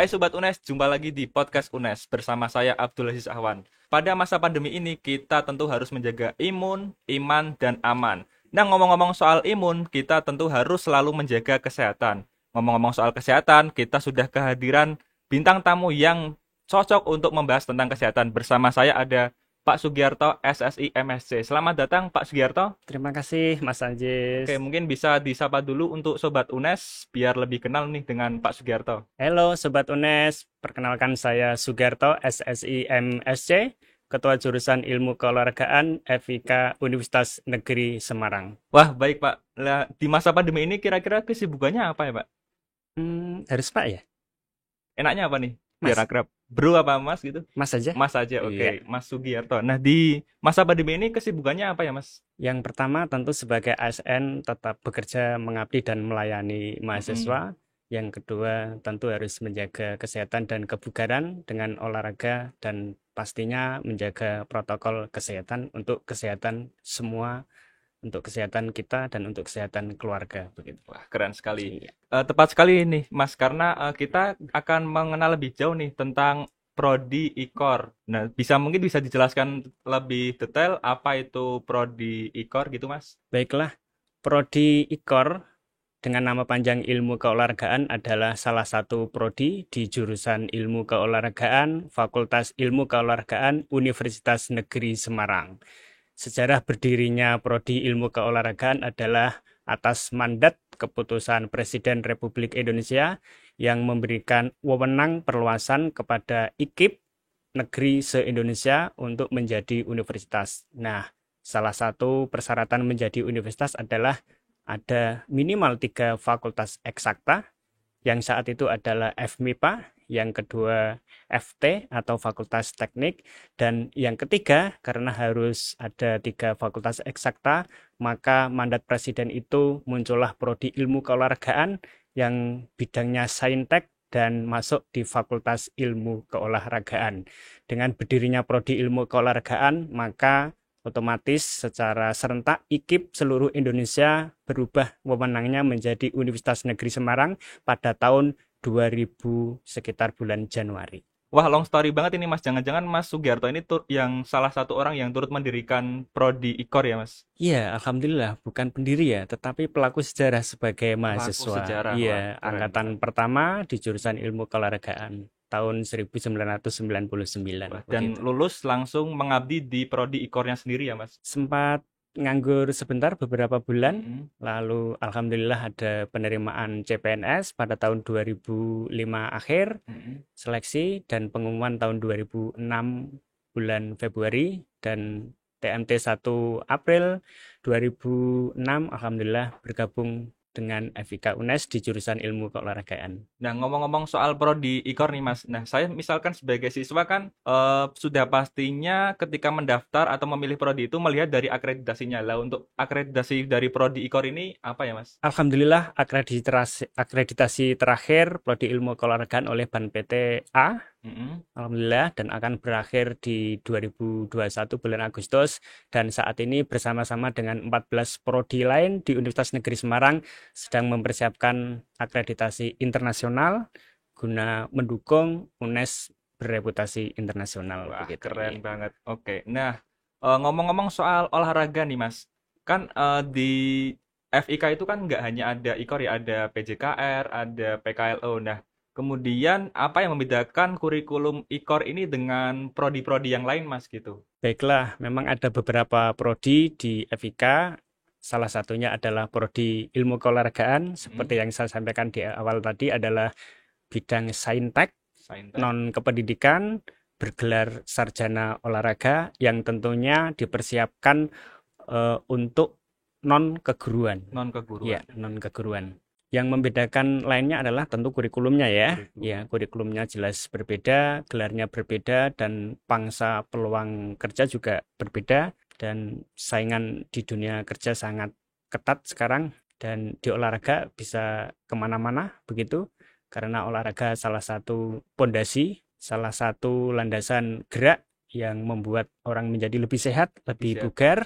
Sobat UNES, jumpa lagi di podcast UNES bersama saya Abdul Aziz Ahwan. Pada masa pandemi ini kita tentu harus menjaga imun, iman, dan aman. Nah, ngomong-ngomong soal imun, kita tentu harus selalu menjaga kesehatan. Ngomong-ngomong soal kesehatan, kita sudah kehadiran bintang tamu yang cocok untuk membahas tentang kesehatan. Bersama saya ada Pak Sugiarto, SSI MSc. Selamat datang Pak Sugiarto. Terima kasih Mas Oke, Anjis. mungkin bisa disapa dulu untuk Sobat UNES biar lebih kenal nih dengan Pak Sugiarto. Halo Sobat UNES, perkenalkan saya Sugiarto, SSI MSc, Ketua Jurusan Ilmu Keolahragaan FIK Universitas Negeri Semarang. Wah, baik Pak. Lah, di masa pandemi ini kira-kira kesibukannya apa ya Pak? Harus Pak ya? Enaknya apa nih? Biar Mas, akrab. Bro apa Mas gitu? Mas aja? Mas aja, Iya. oke. Mas Sugiarto. Nah, di masa pandemi ini kesibukannya apa ya Mas? Yang pertama tentu sebagai ASN tetap bekerja mengabdi dan melayani Mm-mm. mahasiswa. Yang kedua tentu harus menjaga kesehatan dan kebugaran dengan olahraga dan pastinya menjaga protokol kesehatan untuk kesehatan semua, untuk kesehatan kita dan untuk kesehatan keluarga begitu. Wah, keren sekali. Iya. Tepat sekali nih Mas, karena kita akan mengenal lebih jauh nih tentang Prodi IKOR. Nah, mungkin bisa dijelaskan lebih detail apa itu Prodi IKOR gitu Mas? Baiklah, Prodi IKOR dengan nama panjang Ilmu Keolahragaan adalah salah satu prodi di jurusan Ilmu Keolahragaan Fakultas Ilmu Keolahragaan Universitas Negeri Semarang. Sejarah berdirinya Prodi Ilmu Keolahragaan adalah atas mandat keputusan Presiden Republik Indonesia yang memberikan wewenang perluasan kepada IKIP negeri se-Indonesia untuk menjadi universitas. Nah, salah satu persyaratan menjadi universitas adalah ada minimal 3 fakultas eksakta, yang saat itu adalah FMIPA, yang kedua FT atau Fakultas Teknik, dan yang ketiga karena harus ada 3 fakultas eksakta, maka mandat Presiden itu muncullah Prodi Ilmu Keolahragaan yang bidangnya Saintek dan masuk di Fakultas Ilmu Keolahragaan. Dengan berdirinya Prodi Ilmu Keolahragaan, maka otomatis secara serentak IKIP seluruh Indonesia berubah wewenangnya menjadi Universitas Negeri Semarang pada tahun 2000 sekitar bulan Januari. Wah, long story banget ini Mas. Jangan-jangan Mas Sugiarto ini yang salah satu orang yang turut mendirikan Prodi IKOR ya Mas? Iya, alhamdulillah bukan pendiri ya, tetapi pelaku sejarah sebagai Pelaku mahasiswa. sejarah, Iya, wah keren angkatan keren. pertama di jurusan Ilmu Keolahragaan tahun 1999 Wah, dan begitu. lulus langsung mengabdi di Prodi IKOR-nya sendiri ya Mas? Sempat nganggur sebentar beberapa bulan, Mm-mm. lalu alhamdulillah ada penerimaan CPNS pada tahun 2005 akhir, Mm-mm. seleksi dan pengumuman tahun 2006 bulan Februari, dan TMT 1 April 2006 alhamdulillah bergabung dengan FIK UNES di jurusan Ilmu Keolahragaan. Nah, ngomong-ngomong soal prodi IKOR nih, Mas. Nah, saya misalkan sebagai siswa kan sudah pastinya ketika mendaftar atau memilih prodi itu melihat dari akreditasinya. Lah, untuk akreditasi dari prodi IKOR ini apa ya, Mas? Alhamdulillah akreditasi terakhir Prodi Ilmu Keolahragaan oleh BAN PT A. Mm-mm. Alhamdulillah, dan akan berakhir di 2021 bulan Agustus, dan saat ini bersama-sama dengan 14 prodi lain di Universitas Negeri Semarang sedang mempersiapkan akreditasi internasional guna mendukung UNES bereputasi internasional Wah, begitu. keren Iya. banget. Oke. Nah, ngomong-ngomong soal olahraga nih, Mas. Kan di FIK itu kan nggak hanya ada IKOR ya, ada PJKR, ada PKLO. Nah, kemudian apa yang membedakan kurikulum IKOR ini dengan prodi-prodi yang lain, Mas, gitu? Baiklah, memang ada beberapa prodi di FIK. Salah satunya adalah Prodi Ilmu Keolahragaan, Mm-mm. seperti yang saya sampaikan di awal tadi adalah bidang Saintek, Saintek. non kependidikan, bergelar sarjana olahraga yang tentunya dipersiapkan untuk non keguruan. Non Ya, keguruan. non keguruan. Yang membedakan lainnya adalah tentu kurikulumnya ya. Kurikulum. Ya, kurikulumnya jelas berbeda, gelarnya berbeda, dan pangsa peluang kerja juga berbeda, dan saingan di dunia kerja sangat ketat sekarang, dan di olahraga bisa kemana-mana begitu, karena olahraga salah satu pondasi, salah satu landasan gerak yang membuat orang menjadi lebih sehat, lebih Bisa bugar,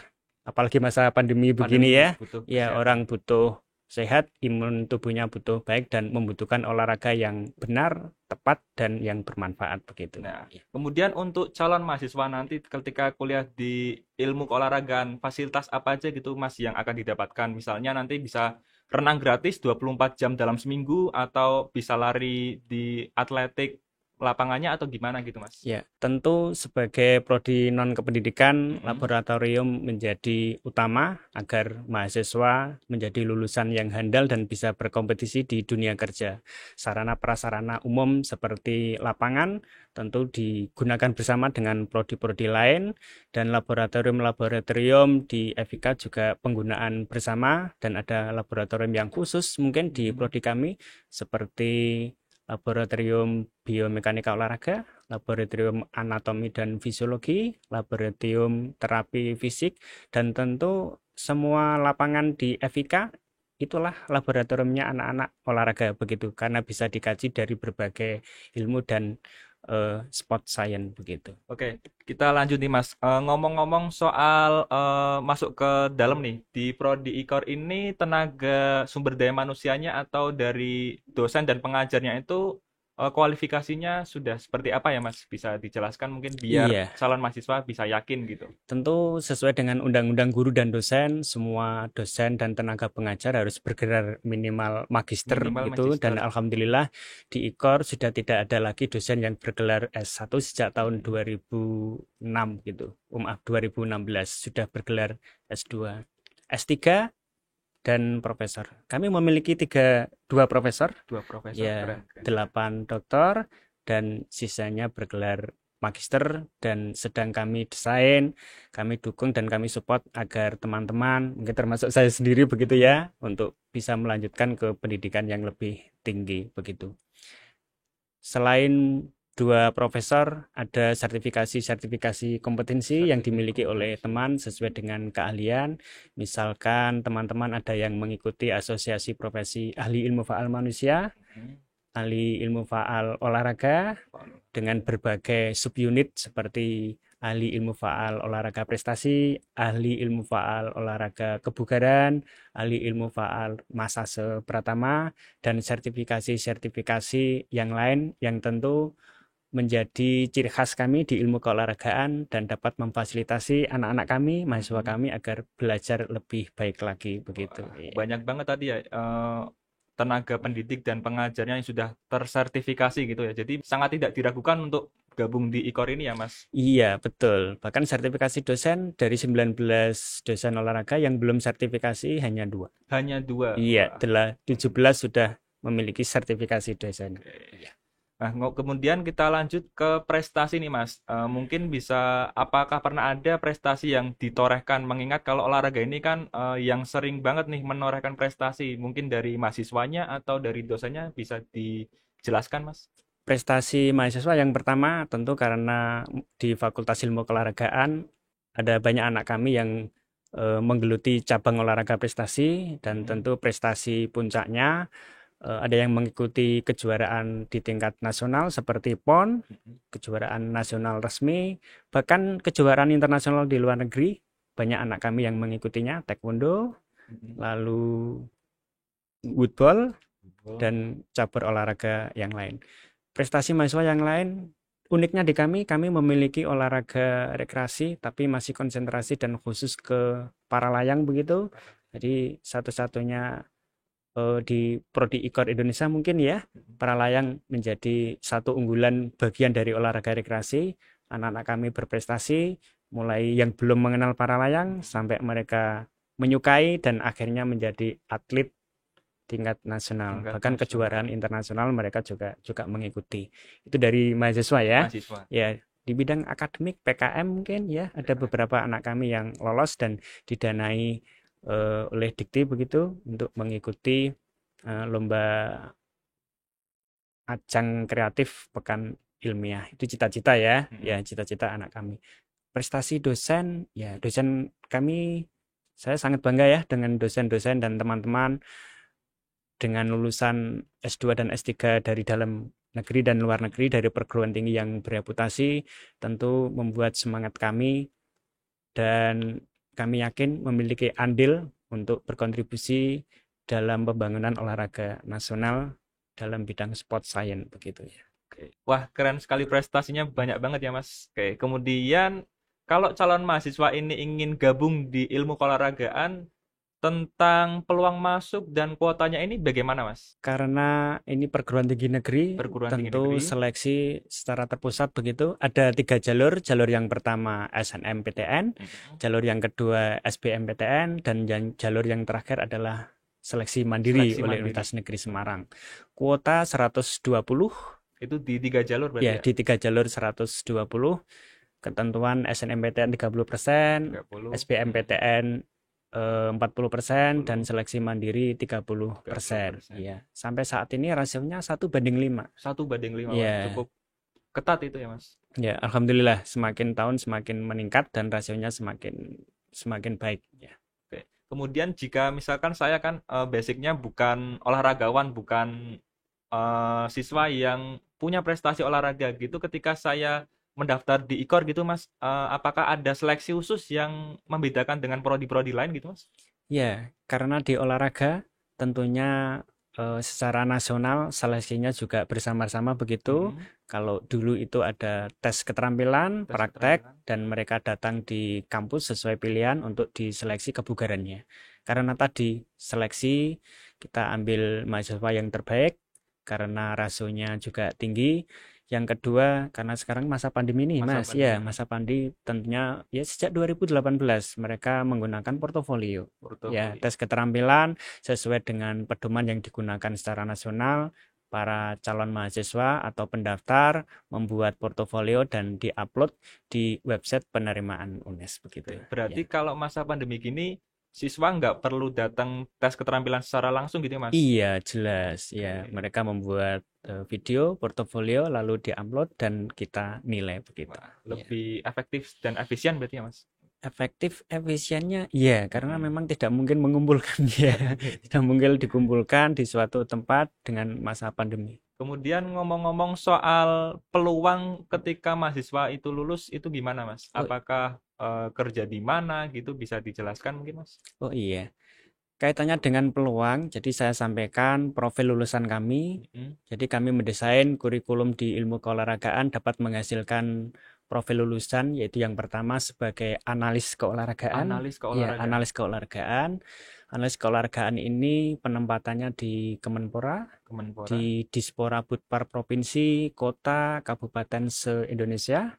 apalagi masa pandemi begini pandemi ya. butuh Ya, kesehatan. orang butuh sehat, imun tubuhnya butuh baik dan membutuhkan olahraga yang benar, tepat, dan yang bermanfaat begitu. Nah, kemudian untuk calon mahasiswa nanti ketika kuliah di ilmu keolahragaan, fasilitas apa aja gitu Mas yang akan didapatkan? Misalnya nanti bisa renang gratis 24 jam dalam seminggu atau bisa lari di atletik lapangannya atau gimana gitu Mas? Ya, tentu sebagai prodi non-kependidikan, Mm-mm. laboratorium menjadi utama agar mahasiswa menjadi lulusan yang handal dan bisa berkompetisi di dunia kerja. Sarana prasarana umum seperti lapangan tentu digunakan bersama dengan prodi-prodi lain, dan laboratorium-laboratorium di FIK juga penggunaan bersama, dan ada laboratorium yang khusus mungkin di prodi kami seperti laboratorium biomekanika olahraga, laboratorium anatomi dan fisiologi, laboratorium terapi fisik, dan tentu semua lapangan di FIK itulah laboratoriumnya anak-anak olahraga begitu, karena bisa dikaji dari berbagai ilmu dan sport science begitu. Oke, kita lanjut nih Mas. Ngomong-ngomong soal masuk ke dalam nih, di Prodi IKOR ini tenaga sumber daya manusianya atau dari dosen dan pengajarnya itu kualifikasinya sudah seperti apa ya Mas? Bisa dijelaskan mungkin biar Iya, calon mahasiswa bisa yakin gitu. tentu sesuai dengan Undang-Undang Guru dan Dosen, semua dosen dan tenaga pengajar harus bergelar minimal magister Minimal itu, dan magister. alhamdulillah di IKOR sudah tidak ada lagi dosen yang bergelar S1 sejak tahun 2006 gitu. Maaf, 2016 sudah bergelar S2, S3 dan profesor. Kami memiliki dua profesor, Dua profesor, ya, keren, keren. 8 doktor, dan sisanya bergelar magister, dan sedang kami desain, kami dukung dan kami support agar teman-teman, mungkin termasuk saya sendiri begitu ya, untuk bisa melanjutkan ke pendidikan yang lebih tinggi begitu. Selain dua profesor, ada sertifikasi-sertifikasi kompetensi yang dimiliki oleh teman sesuai dengan keahlian. Misalkan teman-teman ada yang mengikuti asosiasi profesi ahli ilmu faal manusia, ahli ilmu faal olahraga, dengan berbagai subunit seperti ahli ilmu faal olahraga prestasi, ahli ilmu faal olahraga kebugaran, ahli ilmu faal Masase Pratama, dan sertifikasi-sertifikasi yang lain yang tentu menjadi ciri khas kami di ilmu keolahragaan dan dapat memfasilitasi anak-anak kami, mahasiswa kami agar belajar lebih baik lagi begitu. Banyak banget tadi ya tenaga pendidik dan pengajarnya yang sudah tersertifikasi gitu ya. Jadi sangat tidak diragukan untuk gabung di IKOR ini ya, Mas. Iya, betul. Bahkan sertifikasi dosen dari 19 dosen olahraga yang belum sertifikasi hanya 2. Hanya 2. Iya, Wah. 17 sudah memiliki sertifikasi dosen. Iya. Nah, kemudian kita lanjut ke prestasi nih, Mas. Mungkin bisa, apakah pernah ada prestasi yang ditorehkan? Mengingat kalau olahraga ini kan yang sering banget nih menorehkan prestasi. Mungkin dari mahasiswanya atau dari dosennya bisa dijelaskan, Mas? Prestasi mahasiswa yang pertama tentu karena di Fakultas Ilmu Keolahragaan ada banyak anak kami yang menggeluti cabang olahraga prestasi, dan tentu prestasi puncaknya ada yang mengikuti kejuaraan di tingkat nasional seperti PON, kejuaraan nasional resmi, bahkan kejuaraan internasional di luar negeri. Banyak anak kami yang mengikutinya, taekwondo, lalu woodball, dan cabur olahraga yang lain. Prestasi mahasiswa yang lain, uniknya di kami memiliki olahraga rekreasi, tapi masih konsentrasi dan khusus ke para layang begitu. Jadi satu-satunya di Prodi IKOR Indonesia mungkin ya, para layang menjadi satu unggulan bagian dari olahraga rekreasi. Anak-anak kami berprestasi, mulai yang belum mengenal para layang sampai mereka menyukai dan akhirnya menjadi atlet tingkat nasional. Bahkan kejuaraan internasional mereka juga mengikuti. Itu dari mahasiswa ya. Mahasiswa. Ya, di bidang akademik PKM mungkin ya, ada beberapa anak kami yang lolos dan didanai oleh Dikti begitu untuk mengikuti lomba ajang kreatif pekan ilmiah. Itu cita-cita ya, ya cita-cita anak kami. Prestasi dosen, ya dosen kami, saya sangat bangga ya dengan dosen-dosen dan teman-teman dengan lulusan S2 dan S3 dari dalam negeri dan luar negeri, dari perguruan tinggi yang bereputasi, tentu membuat semangat kami, dan kami yakin memiliki andil untuk berkontribusi dalam pembangunan olahraga nasional dalam bidang sport science begitu ya. Oke. Wah, keren sekali prestasinya, banyak banget ya, Mas. Oke, kemudian kalau calon mahasiswa ini ingin gabung di ilmu keolahragaan, tentang peluang masuk dan kuotanya ini bagaimana, Mas? Karena ini perguruan tinggi negeri, Perguruan tinggi tentu negeri. seleksi secara terpusat begitu. Ada 3 jalur. Jalur yang pertama SNMPTN, jalur yang kedua SBMPTN, dan jalur yang terakhir adalah seleksi mandiri Seleksi oleh mandiri. Universitas Negeri Semarang. Kuota 120, Itu di 3 jalur berarti ya ya? di 3 jalur 120. Ketentuan SNMPTN 30%, 30. SBMPTN 40%, dan 40. seleksi mandiri 30%. 30%. Ya, sampai saat ini rasionya 1:5. 1:5. Wah, Ya, cukup ketat itu ya, Mas. ya, alhamdulillah semakin tahun semakin meningkat dan rasionya semakin baik ya. Oke. Kemudian jika misalkan saya kan basicnya bukan olahragawan, bukan siswa yang punya prestasi olahraga gitu, ketika saya mendaftar di IKOR gitu, Mas, apakah ada seleksi khusus yang membedakan dengan prodi-prodi lain gitu, Mas? Ya, karena di olahraga tentunya secara nasional seleksinya juga bersama-sama begitu. Kalau dulu itu ada tes keterampilan, Tes praktek, keterampilan. dan mereka datang di kampus sesuai pilihan untuk diseleksi kebugarannya. Karena tadi seleksi kita ambil mahasiswa yang terbaik karena rasionya juga tinggi. Yang kedua, karena sekarang masa pandemi nih, Masa Mas. Ya, pandemi. masa pandemi tentunya ya sejak 2018 mereka menggunakan portofolio. Ya, Portofolio. tes keterampilan sesuai dengan pedoman yang digunakan secara nasional. Para calon mahasiswa atau pendaftar membuat portofolio dan diupload di website penerimaan UNES begitu. Berarti Ya. kalau masa pandemi gini, siswa nggak perlu datang tes keterampilan secara langsung gitu, Mas? Iya, jelas. Ya, Oke. mereka membuat video, portofolio, lalu diupload dan kita nilai begitu. Wah, Ya. lebih efektif dan efisien berarti ya, Mas? Efektif efisiennya ya, karena memang tidak mungkin mengumpulkan ya, tidak mungkin dikumpulkan di suatu tempat dengan masa pandemi. Kemudian ngomong-ngomong soal peluang ketika mahasiswa itu lulus itu gimana, Mas? Oh, Apakah kerja di mana gitu, bisa dijelaskan mungkin, Mas? oh iya, kaitannya dengan peluang, jadi saya sampaikan profil lulusan kami. Jadi kami mendesain kurikulum di ilmu keolahragaan dapat menghasilkan profil lulusan, yaitu yang pertama sebagai analis keolahragaan. Analis Ya, keolahragaan. analis keolahragaan. Analis keolahragaan ini penempatannya di Kemenpora, di Dispora Budpar Provinsi, Kota, Kabupaten se-Indonesia.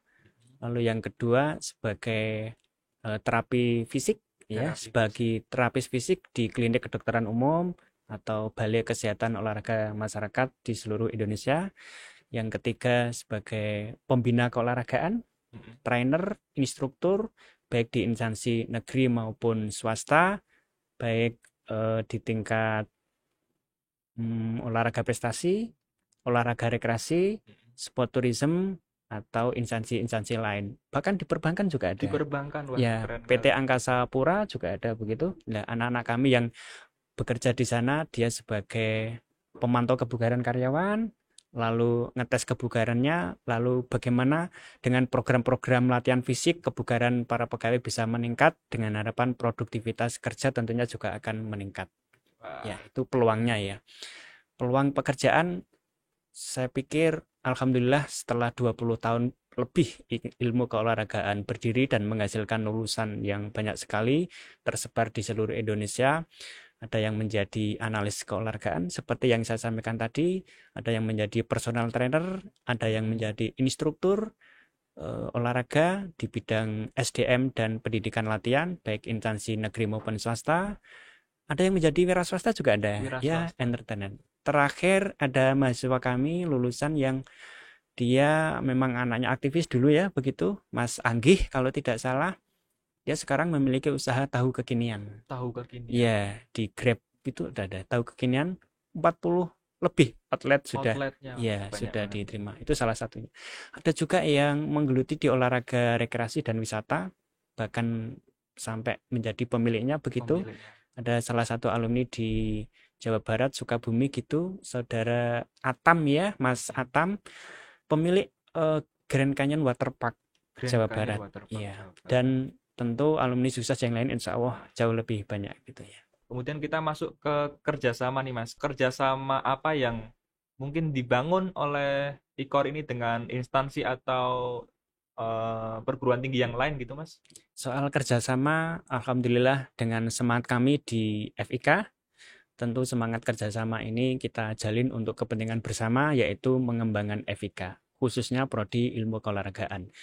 Lalu yang kedua sebagai terapi fisik, ya, sebagai terapis fisik di klinik kedokteran umum atau balai kesehatan olahraga masyarakat di seluruh Indonesia. Yang ketiga sebagai pembina keolahragaan, trainer, instruktur, baik di instansi negeri maupun swasta, baik di tingkat olahraga prestasi, olahraga rekreasi, sport tourism, atau instansi-instansi lain. Bahkan di perbankan juga ada. Di perbankan, wah, ya, keren PT banget. Angkasa Pura juga ada begitu. Nah, anak-anak kami yang bekerja di sana, dia sebagai pemantau kebugaran karyawan, lalu ngetes kebugarannya, lalu bagaimana dengan program-program latihan fisik kebugaran para pegawai bisa meningkat dengan harapan produktivitas kerja tentunya juga akan meningkat. Ya, itu peluangnya ya. Peluang pekerjaan saya pikir alhamdulillah setelah 20 tahun lebih ilmu keolahragaan berdiri dan menghasilkan lulusan yang banyak sekali tersebar di seluruh Indonesia. Ada yang menjadi analis keolahragaan seperti yang saya sampaikan tadi, ada yang menjadi personal trainer, ada yang menjadi instruktur olahraga di bidang SDM dan pendidikan latihan baik instansi negeri maupun swasta. Ada yang menjadi wira swasta juga ada, ya, entertainment. Terakhir ada mahasiswa kami lulusan yang dia memang anaknya aktivis dulu ya, begitu, Mas Anggih kalau tidak salah. Dia sekarang memiliki usaha tahu kekinian. Tahu kekinian. Ya, di Grab itu ada tahu kekinian, 40 lebih outlet sudah. Ya, sudah diterima. Itu salah satunya. Ada juga yang menggeluti di olahraga rekreasi dan wisata, bahkan sampai menjadi pemiliknya begitu. Ada salah satu alumni di Jawa Barat, Sukabumi gitu, saudara Atam ya, Mas Atam, pemilik Grand Canyon Waterpark Jawa Barat. Iya. Dan tentu alumni sukses yang lain insya Allah jauh lebih banyak gitu ya. Kemudian kita masuk ke kerjasama nih Mas. Kerjasama apa yang mungkin dibangun oleh IKOR ini dengan instansi atau perguruan tinggi yang lain gitu Mas? Soal kerjasama, alhamdulillah dengan semangat kami di FIK, tentu semangat kerjasama ini kita jalin untuk kepentingan bersama, yaitu mengembangkan FIK, khususnya Prodi Ilmu Keolahragaan.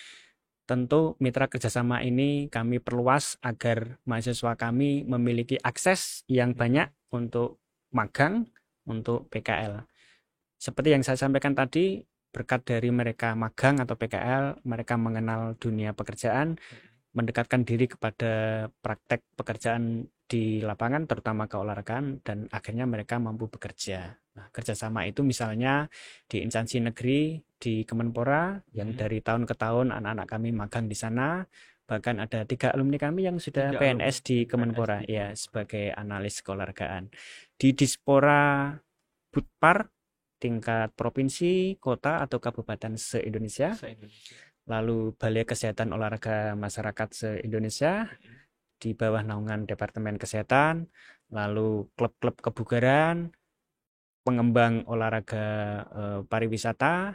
Tentu mitra kerjasama ini kami perluas agar mahasiswa kami memiliki akses yang banyak untuk magang, untuk PKL. Seperti yang saya sampaikan tadi, berkat dari mereka magang atau PKL, mereka mengenal dunia pekerjaan, mendekatkan diri kepada praktek pekerjaan di lapangan, terutama keolahragaan, dan akhirnya mereka mampu bekerja. Nah, kerjasama itu misalnya di instansi negeri, di Kemenpora, yang dari tahun ke tahun anak-anak kami magang di sana, bahkan ada 3 alumni kami yang sudah 3 alumni PNS di Kemenpora, PNS di ya, Kemenpora. sebagai analis keolahragaan. Di Dispora Budpar, tingkat provinsi, kota, atau kabupaten se-Indonesia, Se-Indonesia. lalu Balai Kesehatan Olahraga Masyarakat se-Indonesia di bawah naungan Departemen Kesehatan, lalu klub-klub kebugaran, pengembang olahraga pariwisata,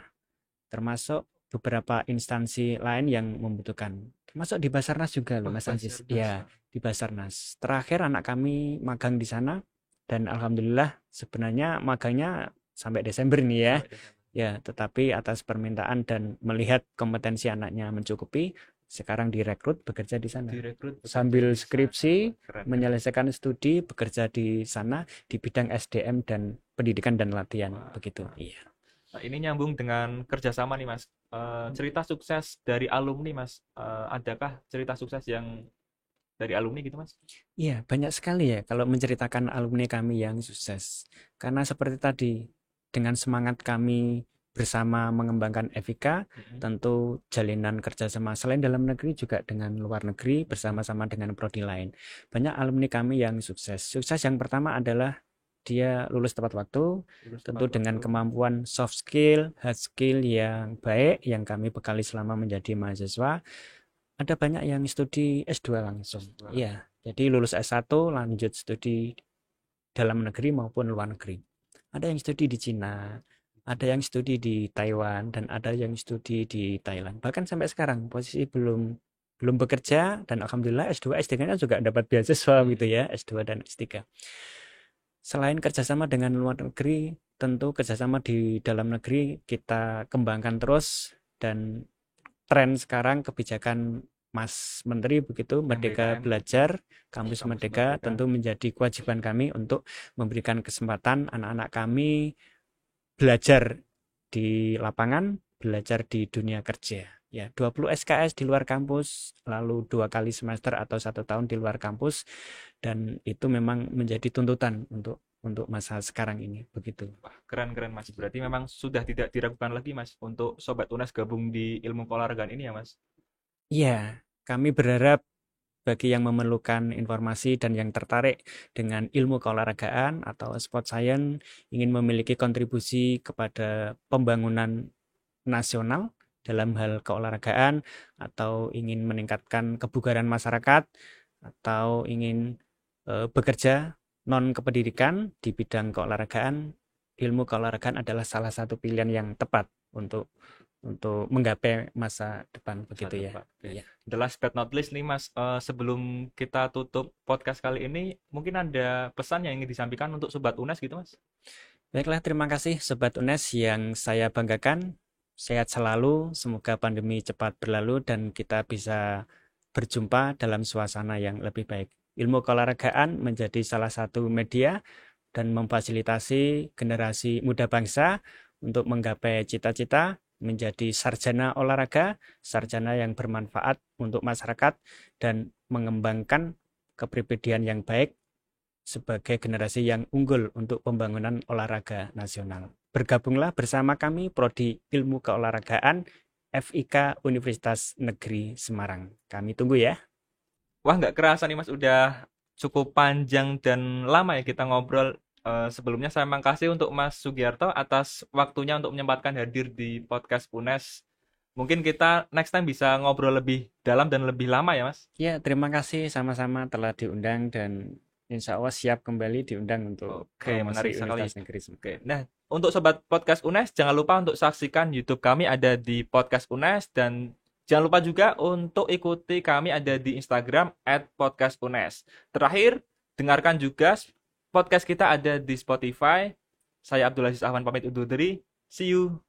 termasuk beberapa instansi lain yang membutuhkan. Termasuk di Basarnas juga loh, Wah, Mas Ansis. Basarnas. Ya, di Basarnas. Terakhir anak kami magang di sana dan alhamdulillah sebenarnya magangnya sampai Desember nih ya. Sampai Desember. Ya, tetapi atas permintaan dan melihat kompetensi anaknya mencukupi, sekarang direkrut bekerja di sana. Direkrut bekerja Sambil di sana. skripsi, Keren. menyelesaikan studi, bekerja di sana di bidang SDM dan pendidikan dan latihan. Wah, Begitu. wah. Iya. Nah, ini nyambung dengan kerjasama nih Mas. Cerita sukses dari alumni Mas. Adakah cerita sukses yang dari alumni gitu Mas? Iya, banyak sekali ya kalau menceritakan alumni kami yang sukses. Karena seperti tadi, dengan semangat kami bersama mengembangkan FIK, tentu jalinan kerjasama selain dalam negeri juga dengan luar negeri bersama-sama dengan prodi lain. Banyak alumni kami yang sukses. Sukses yang pertama adalah dia lulus tepat waktu, tentu dengan kemampuan soft skill, hard skill yang baik yang kami bekali selama menjadi mahasiswa. Ada banyak yang studi S2 langsung. Iya, jadi lulus S1 lanjut studi dalam negeri maupun luar negeri. Ada yang studi di Cina, ada yang studi di Taiwan, dan ada yang studi di Thailand. Bahkan sampai sekarang posisi belum bekerja, dan alhamdulillah S2 S3-nya juga dapat beasiswa gitu ya, S2 dan S3. Selain kerjasama dengan luar negeri, tentu kerjasama di dalam negeri kita kembangkan terus, dan tren sekarang kebijakan Mas Menteri begitu, Merdeka MBKM. Belajar, Kampus Kampus Merdeka, Merdeka. tentu menjadi kewajiban kami untuk memberikan kesempatan anak-anak kami belajar di lapangan, belajar di dunia kerja. Ya, 20 SKS di luar kampus, lalu 2 kali semester atau 1 tahun di luar kampus, dan itu memang menjadi tuntutan untuk masa sekarang ini, begitu. Wah, keren Mas. Berarti memang sudah tidak diragukan lagi Mas untuk Sobat UNES gabung di ilmu keolahragaan ini ya Mas? Iya, kami berharap bagi yang memerlukan informasi dan yang tertarik dengan ilmu keolahragaan atau sport science, ingin memiliki kontribusi kepada pembangunan nasional dalam hal keolahragaan, atau ingin meningkatkan kebugaran masyarakat, atau ingin bekerja non kependidikan di bidang keolahragaan, ilmu keolahragaan adalah salah satu pilihan yang tepat untuk menggapai masa depan, begitu ya. Iya. The last but not least nih Mas, sebelum kita tutup podcast kali ini, mungkin ada pesan yang ingin disampaikan untuk Sobat UNES gitu Mas? Baiklah, terima kasih Sobat UNES yang saya banggakan. Sehat selalu, semoga pandemi cepat berlalu dan kita bisa berjumpa dalam suasana yang lebih baik. Ilmu keolahragaan menjadi salah satu media dan memfasilitasi generasi muda bangsa untuk menggapai cita-cita menjadi sarjana olahraga, sarjana yang bermanfaat untuk masyarakat, dan mengembangkan kepribadian yang baik sebagai generasi yang unggul untuk pembangunan olahraga nasional. Bergabunglah bersama kami Prodi Ilmu Keolahragaan FIK Universitas Negeri Semarang. Kami tunggu ya. Wah, nggak kerasa nih Mas, udah cukup panjang dan lama ya kita ngobrol. Sebelumnya saya makasih untuk Mas Sugiarto atas waktunya untuk menyempatkan hadir di podcast UNES. Mungkin kita next time bisa ngobrol lebih dalam dan lebih lama ya Mas. Ya, terima kasih sama-sama telah diundang dan Insya Allah siap kembali diundang untuk Oke, promosi menarik sekali. Universitas Negeri Semarang. Oke, nah untuk sobat podcast UNES jangan lupa untuk saksikan YouTube kami ada di podcast UNES dan jangan lupa juga untuk ikuti kami ada di Instagram @podcastunes. Terakhir, dengarkan juga podcast kita ada di Spotify. Saya Abdul Aziz Ahwan pamit undur diri. See you.